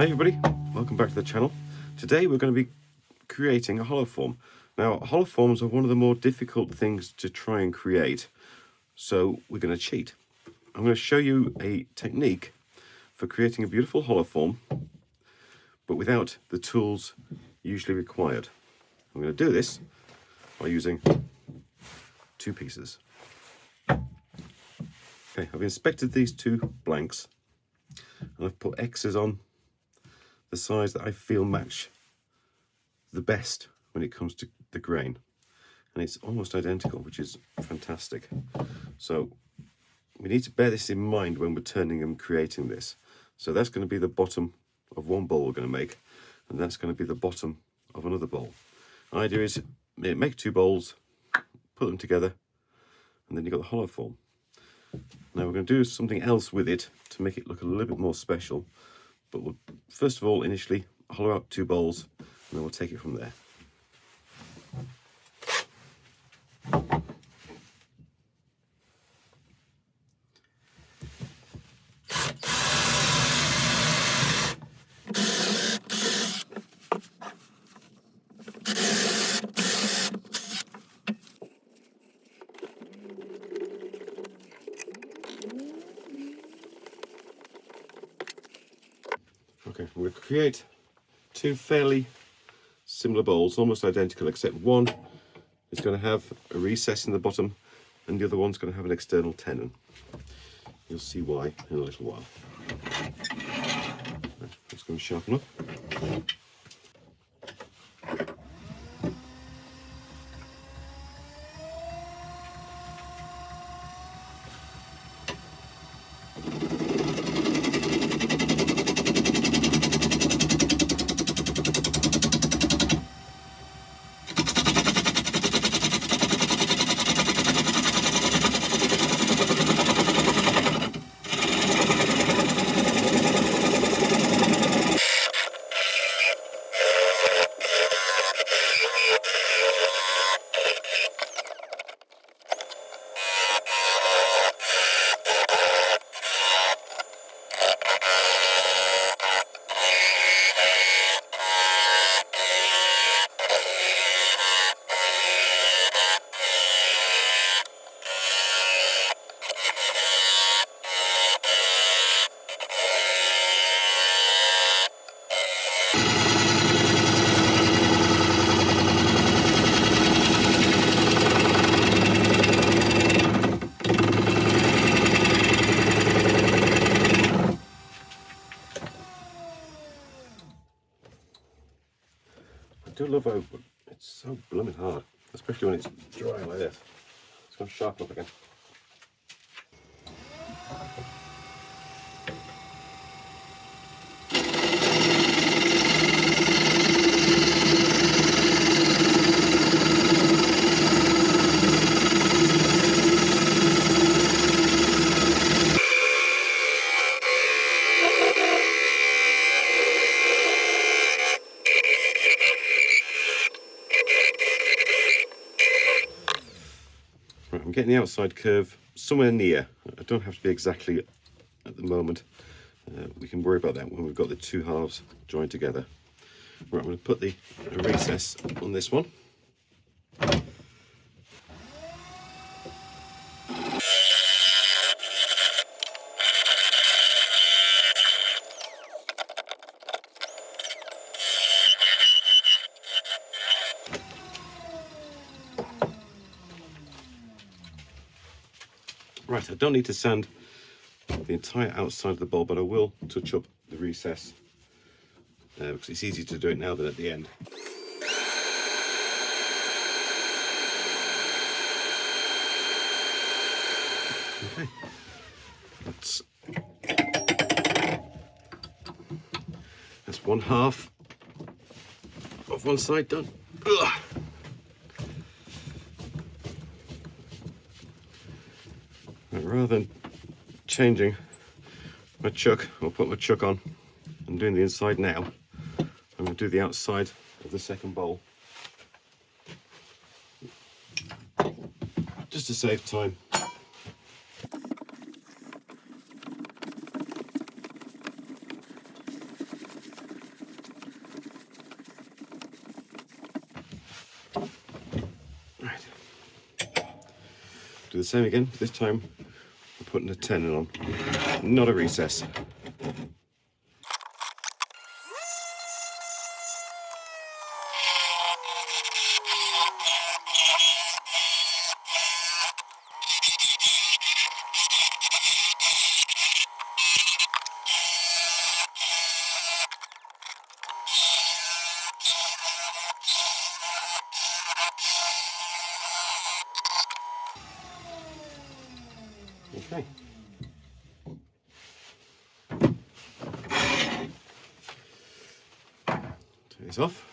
Hi everybody, welcome back to the channel. Today we're going to be creating a hollow form. Now hollow forms are one of the more difficult things to try and create, so we're going to cheat. I'm going to show you a technique for creating a beautiful hollow form, but without the tools usually required. I'm going to do this by using two pieces. Okay, I've inspected these two blanks and I've put X's on the size that I feel match the best when it comes to the grain, and it's almost identical, which is fantastic. So we need to bear this in mind when we're turning and creating this. So that's going to be the bottom of one bowl we're going to make, and that's going to be the bottom of another bowl. The idea is make two bowls, put them together, and then you've got the hollow form. Now we're going to do something else with it to make it look a little bit more special, but we'll first of all initially hollow out two bowls and then we'll take it from there. Okay, we're going to create two fairly similar bowls, almost identical, except one is going to have a recess in the bottom and the other one's going to have an external tenon. You'll see why in a little while. Right, let's go and sharpen up. I do love how it's so blooming hard, especially when it's dry like this. It's going to sharpen up again. Right, I'm getting the outside curve somewhere near. I don't have to be exactly at the moment. We can worry about that when we've got the two halves joined together. Right, I'm going to put the recess on this one. Right, I don't need to sand the entire outside of the bowl, but I will touch up the recess because it's easier to do it now than at the end. Okay, that's one half of one side done. Ugh. Rather than changing my chuck, I'll put my chuck on and doing the inside now. I'm going to do the outside of the second bowl just to save time. Do the same again. This time we're putting a tenon on, not a recess. Okay. Take this off.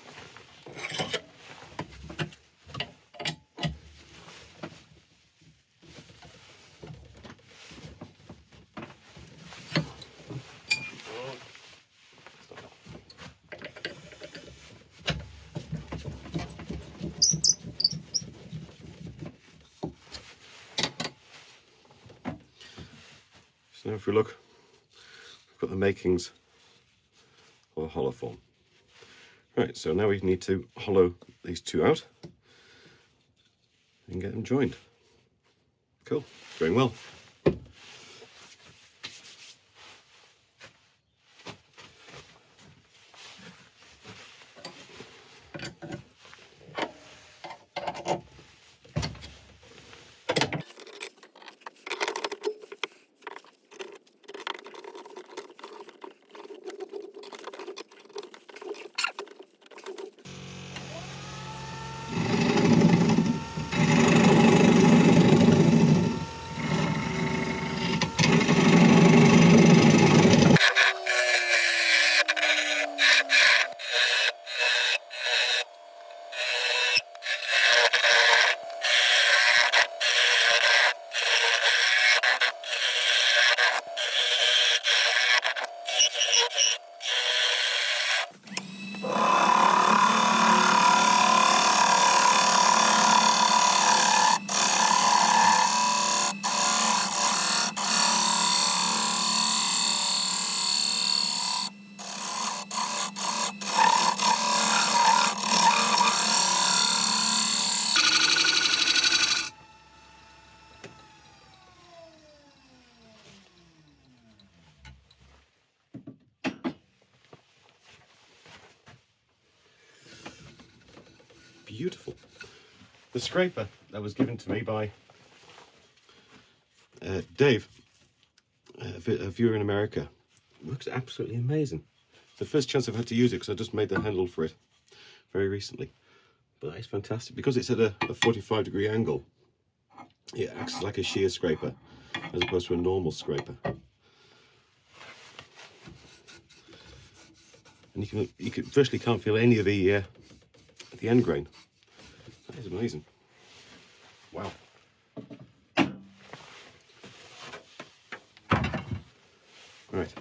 So now if we look, we've got the makings of a hollow form. Right, so now we need to hollow these two out and get them joined. Cool, going well. Beautiful. The scraper that was given to me by Dave, a viewer in America, looks absolutely amazing. It's the first chance I've had to use it because I just made the handle for it very recently. But that is fantastic. Because it's at a 45-degree angle, it acts like a shear scraper as opposed to a normal scraper. And you can virtually can't feel any of the end grain. That is amazing. Wow. Right.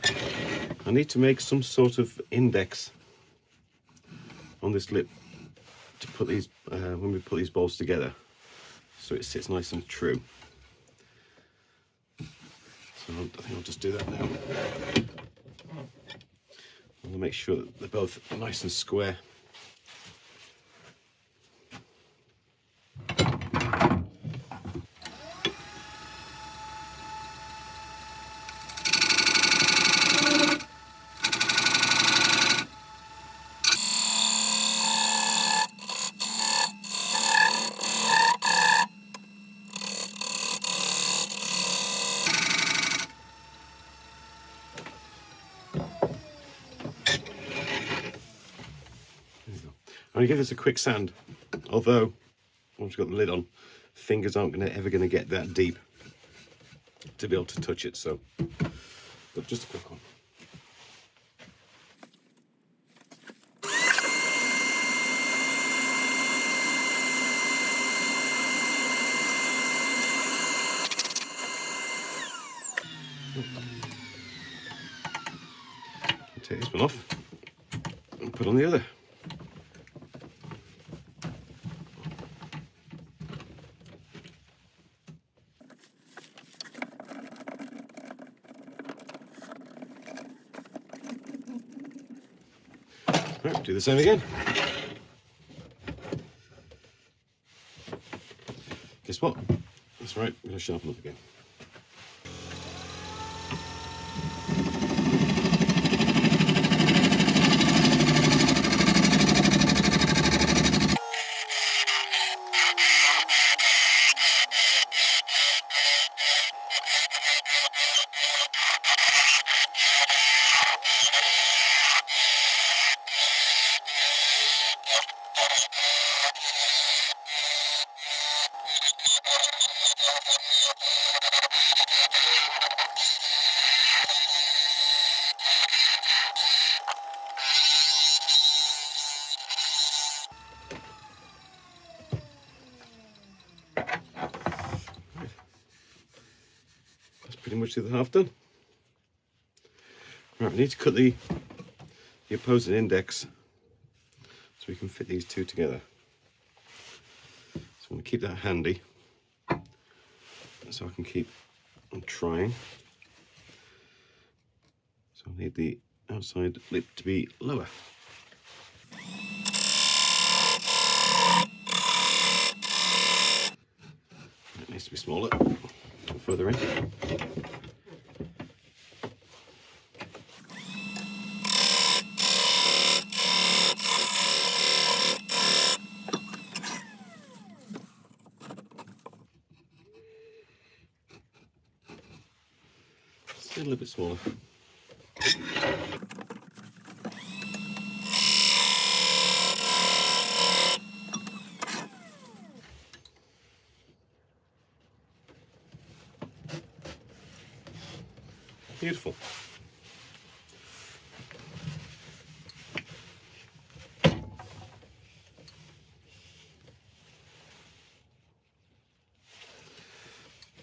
I need to make some sort of index on this lip to put these when we put these bolts together, so it sits nice and true. So I think I'll just do that now. I'm gonna make sure that they're both nice and square. I'm going to give this a quick sand, although once we've got the lid on, fingers aren't ever going to get that deep to be able to touch it, so but just a quick one. Take this one off and put on the other. Right, do the same again. Guess what? This Right, I'm going to sharpen up again. Pretty much the other half done. Right, we need to cut the opposing index so we can fit these two together. So I'm going to keep that handy so I can keep on trying. So I need the outside lip to be lower. It needs to be smaller, further in. Still a little bit smaller. Beautiful.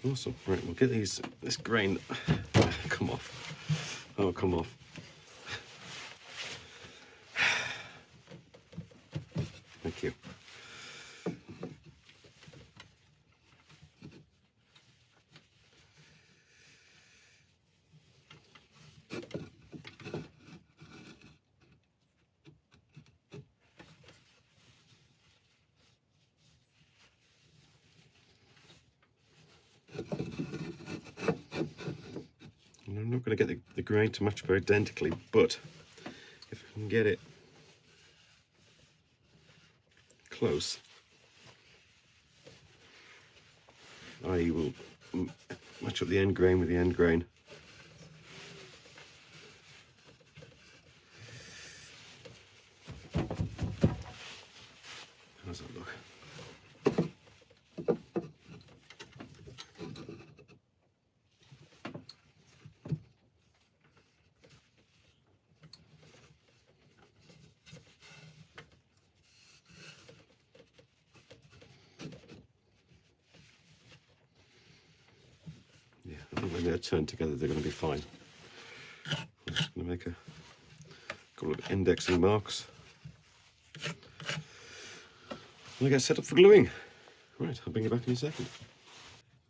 Awesome. Right, we'll get this grain come off. Oh, come off. Thank you. I'm not going to get the grain to match very identically, but if I can get it close, I will match up the end grain with the end grain. How does that look? Yeah, I think when they're turned together, they're going to be fine. I'm just going to make a couple of indexing marks. And I get set up for gluing. Right, I'll bring you back in a second.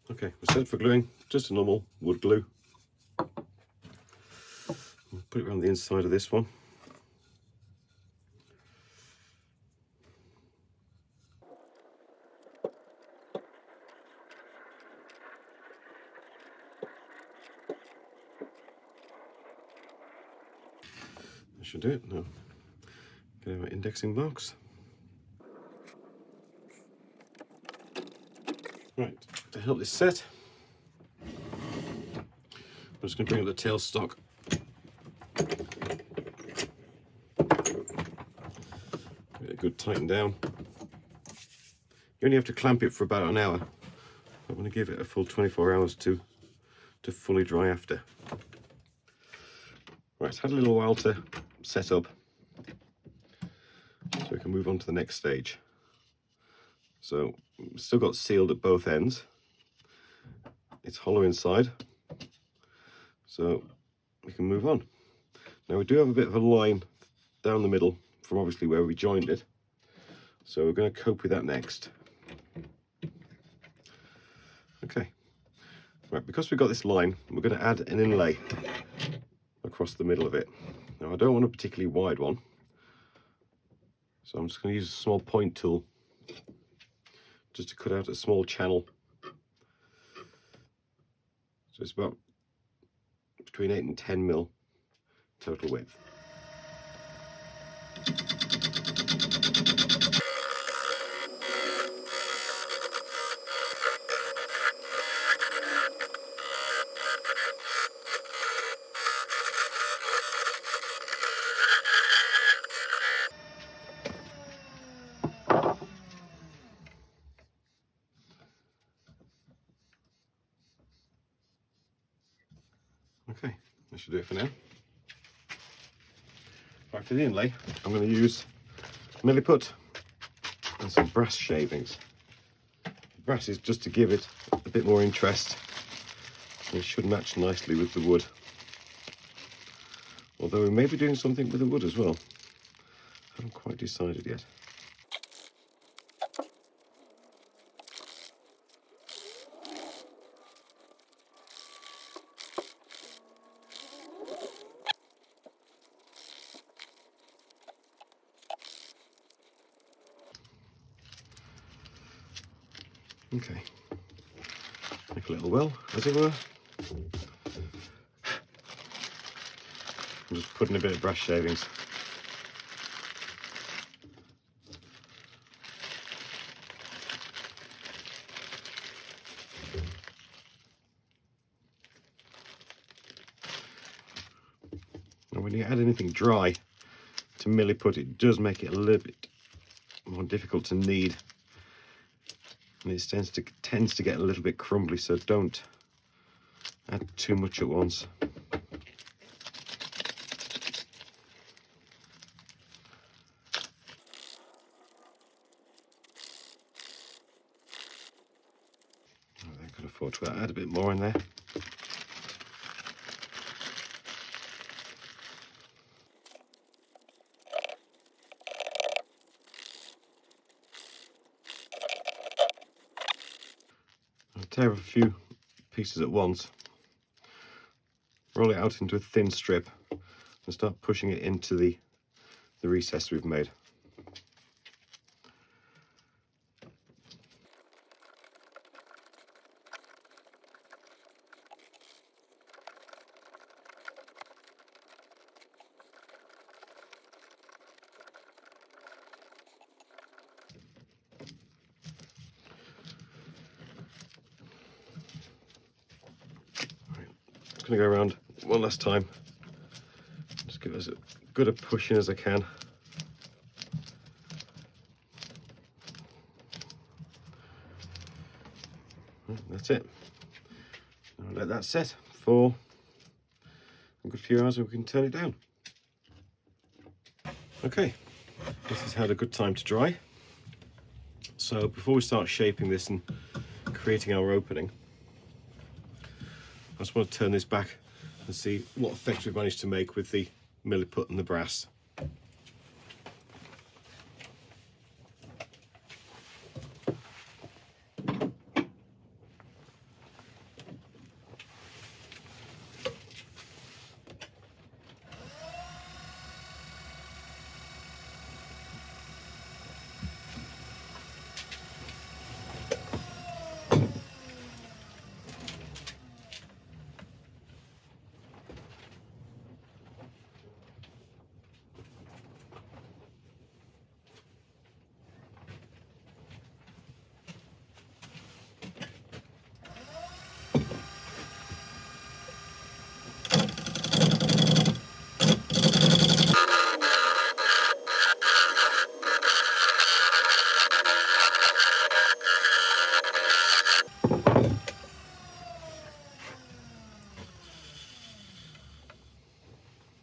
Okay, we're set up for gluing. Just a normal wood glue. We'll put it around the inside of this one. That should do it. Now, get our indexing marks. Right, to help this set, I'm just going to bring up the tailstock. Get it good tighten down. You only have to clamp it for about an hour. I'm going to give it a full 24 hours to fully dry after. Right, it's had a little while to set up, so we can move on to the next stage. So, still got sealed at both ends. It's hollow inside, so we can move on. Now we do have a bit of a line down the middle from obviously where we joined it, so we're going to cope with that next. Okay, right, because we've got this line, we're going to add an inlay across the middle of it. Now I don't want a particularly wide one, so I'm just going to use a small point tool just to cut out a small channel So it's about between 8 and 10 mil total width. Okay, that should do it for now. Right, for the inlay, I'm going to use milliput and some brass shavings. Brass is just to give it a bit more interest. It should match nicely with the wood. Although we may be doing something with the wood as well. I haven't quite decided yet. Okay, make a little well, as it were. I'm just putting a bit of brass shavings. And when you add anything dry to milliput, it does make it a little bit more difficult to knead. And it tends to get a little bit crumbly, so don't add too much at once. I could afford to add a bit more in there. I'll tear a few pieces at once, roll it out into a thin strip and start pushing it into the recess we've made. Going to go around one last time, just give us as good a push in as I can. That's it. I'll let that set for a good few hours and we can turn it down. Okay, this has had a good time to dry. So before we start shaping this and creating our opening, I just want to turn this back and see what effect we've managed to make with the milliput and the brass.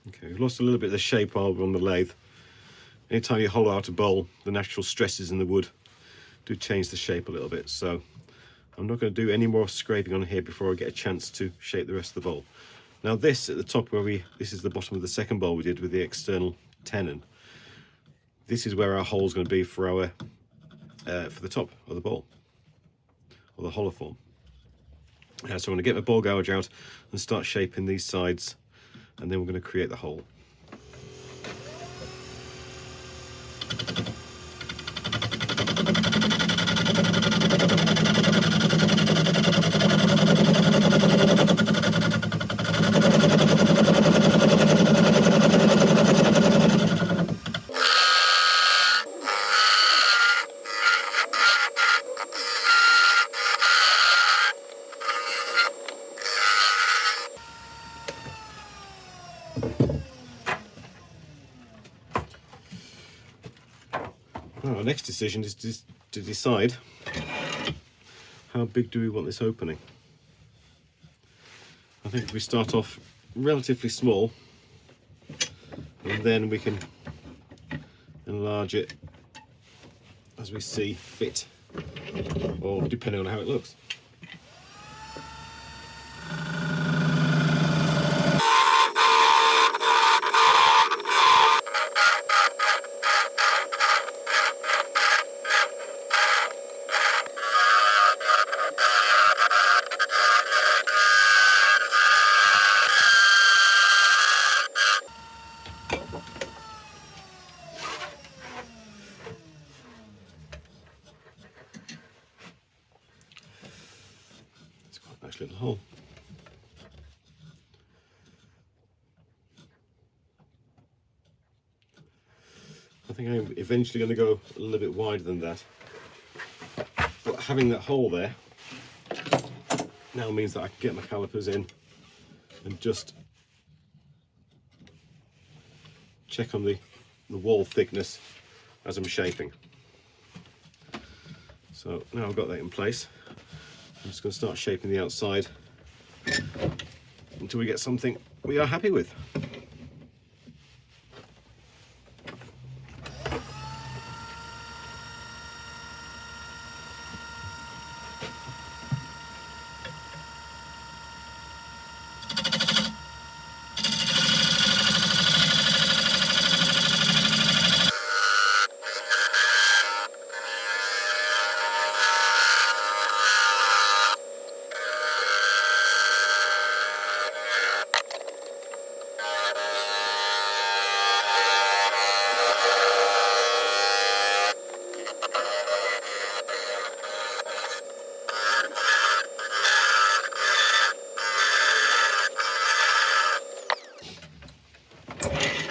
Okay, we've lost a little bit of the shape while we're on the lathe. Anytime you hollow out a bowl, the natural stresses in the wood do change the shape a little bit. So I'm not going to do any more scraping on here before I get a chance to shape the rest of the bowl. Now this at the top this is the bottom of the second bowl we did with the external tenon. This is where our hole is going to be for our for the top of the bowl, or the hollow form. So I'm going to get my ball gouge out and start shaping these sides, and then we're going to create the hole. Now our next decision is to decide how big do we want this opening. I think if we start off relatively small, and then we can enlarge it as we see fit, or depending on how it looks. It's quite a nice little hole. I think I'm eventually going to go a little bit wider than that, but having that hole there now means that I can get my calipers in and just check on the wall thickness as I'm shaping. So now I've got that in place, I'm just going to start shaping the outside until we get something we are happy with.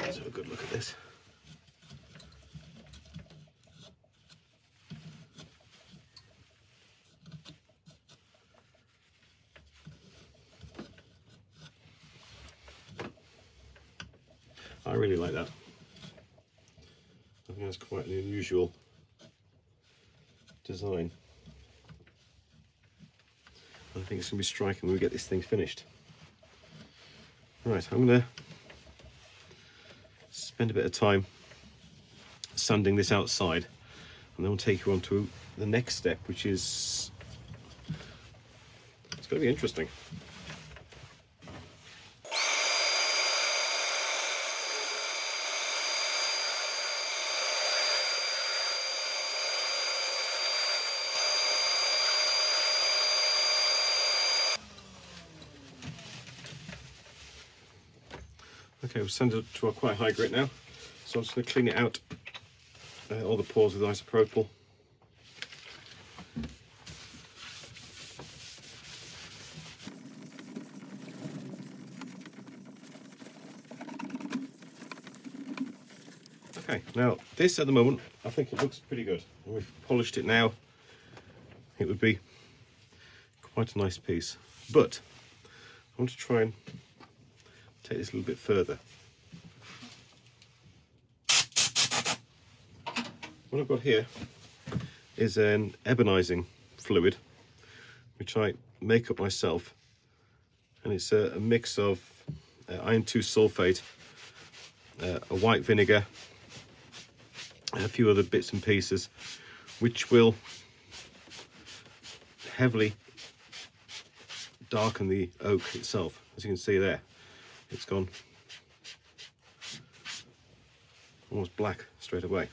Let's have a good look at this. I really like that. I think that's quite an unusual design. I think it's going to be striking when we get this thing finished. Right, I'm going to spend a bit of time sanding this outside, and then we'll take you on to the next step, which is, it's going to be interesting. Okay, we've sanded it to a quite high grit now, so I'm just going to clean it out, all the pores with isopropyl. Okay, now this at the moment, I think it looks pretty good. And we've polished it now, it would be quite a nice piece. But I want to try and take this a little bit further. What I've got here is an ebonizing fluid, which I make up myself, and it's a mix of iron 2 sulfate, a white vinegar, and a few other bits and pieces, which will heavily darken the oak itself. As you can see there, it's gone almost black straight away.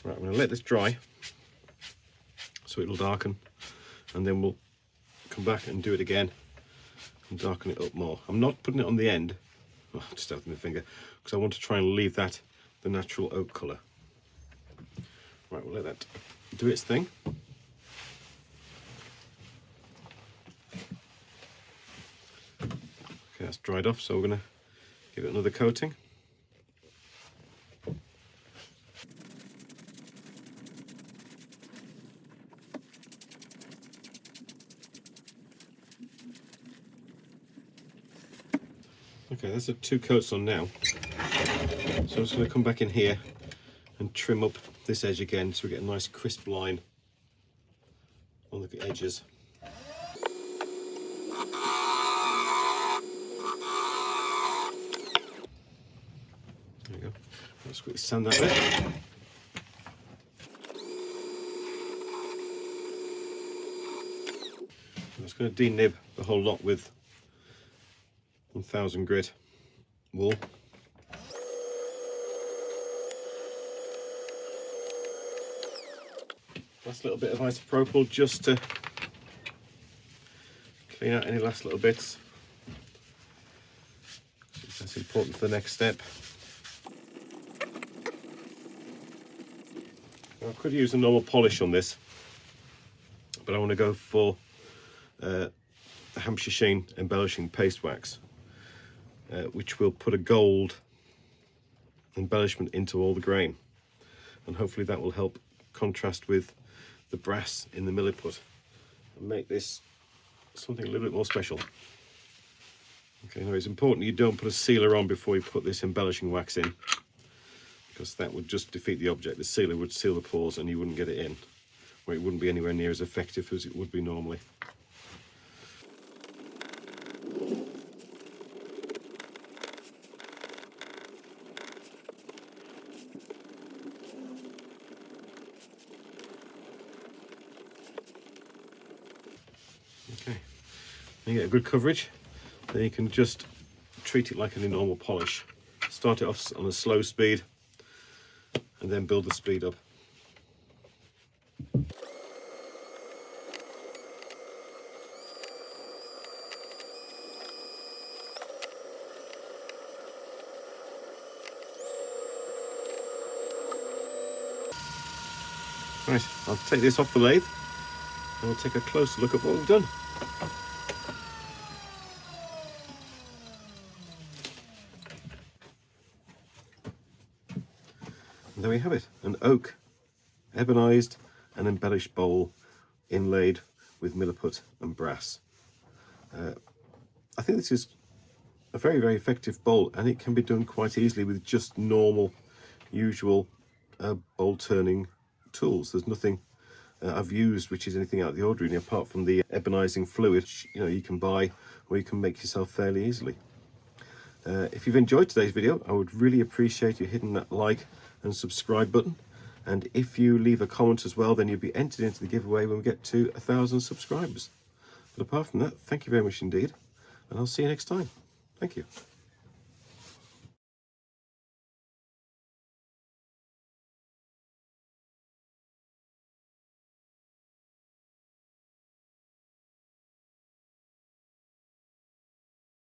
Right, I'm going to let this dry so it'll darken, and then we'll come back and do it again and darken it up more. I'm not putting it on the end, just out with my finger, because I want to try and leave that the natural oak colour. Right, we'll let that do its thing. Okay, that's dried off, so we're going to give it another coating. Okay, that's 2 coats on now. So I'm just going to come back in here and trim up this edge again so we get a nice crisp line on the edges. There we go. Let's quickly sand that bit. I'm just going to denib the whole lot with 1000 grit wool. Last little bit of isopropyl just to clean out any last little bits. That's important for the next step. Now, I could use a normal polish on this, but I want to go for the Hampshire Sheen embellishing paste wax, which will put a gold embellishment into all the grain, and hopefully that will help contrast with the brass in the milliput and make this something a little bit more special. Okay, now it's important you don't put a sealer on before you put this embellishing wax in, because that would just defeat the object. The sealer would seal the pores and you wouldn't get it in, or it wouldn't be anywhere near as effective as it would be normally. Okay, then you get a good coverage. Then you can just treat it like any normal polish. Start it off on a slow speed and then build the speed up. Right, I'll take this off the lathe and we'll take a closer look at what we've done. And there we have it, an oak, ebonized and embellished bowl inlaid with milliput and brass. I think this is a very, very effective bowl, and it can be done quite easily with just normal, usual bowl turning tools. There's nothing I've used which is anything out of the ordinary, apart from the ebonizing fluid, which, you know, you can buy or you can make yourself fairly easily. If you've enjoyed today's video, I would really appreciate you hitting that like and subscribe button, and if you leave a comment as well, then you'll be entered into the giveaway when we get to 1,000 subscribers. But apart from that, thank you very much indeed, and I'll see you next time. Thank you.